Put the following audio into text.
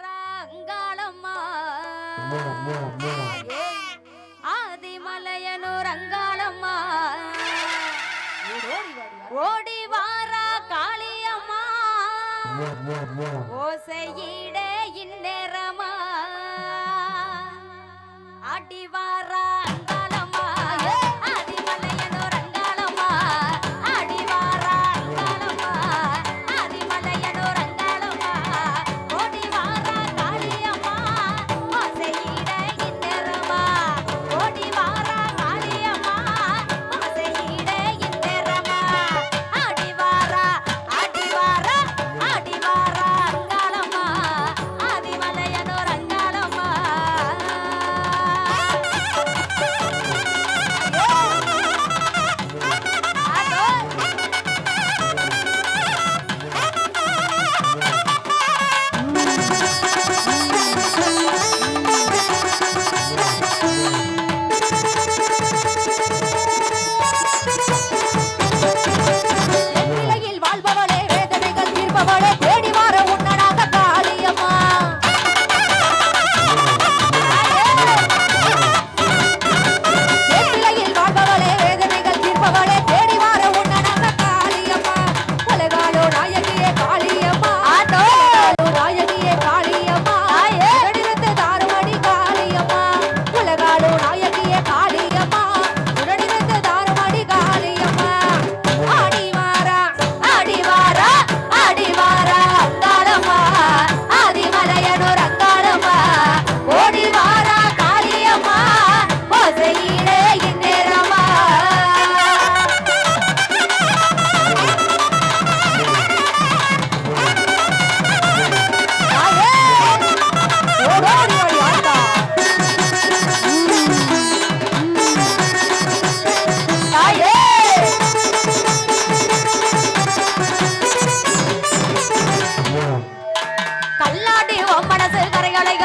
அடிவாராங்காளம்மா ஆதிமலையனூர் அங்காளம்மா ஓடிவாரா காளியம்மா ஓசையிடே இந்நேரமா அடிவாரா அங்காளம்மா ஆதிமலையனூர் அங்காளம்மா அடிவாரா அங்காளம்மா ஆதிமலையனூர் அங்காளம்மா ஓடிவாரா காளியம்மா ஓசையிடே இந்நேரமா ஓடிவாரா காளியம்மா ஓசையிடே இந்நேரமா அடிவாரா அடிவாரா அடிவாரா அங்காளம்மா ஆதிமலையனூர் அங்காளம்மா எல்லையில் வாழ்பவளே வேதனைகள் தீர்ப்பவளே தேடி வார உன்னடாக காளியம்மா எல்லையில் வாழ்பவளே வேதனைகள் தீர்ப்பவளே தேடி வார உன்னடாக காளியம்மா உலகாலோ நாயகியே காளியம்மா நாயகியே காளியம்மா உடனிருந்து தாருமடி காளியம்மா உலகாலோ நாயகியே காளியம்மா உடனிருந்து தாருமடி காளியம்மா ஆடிவாரா ஆடிவாரா ஆடிவாரா அங்காளம்மா ஆதிமலையனூர் அங்காளம்மா ஓடிவாரா காளியம்மா ஓசையிலே இந்நேரமா ஓடோடி ஓடி ஆத்தா தாயே கல்லாடி ஓ மனசு கரைகளைக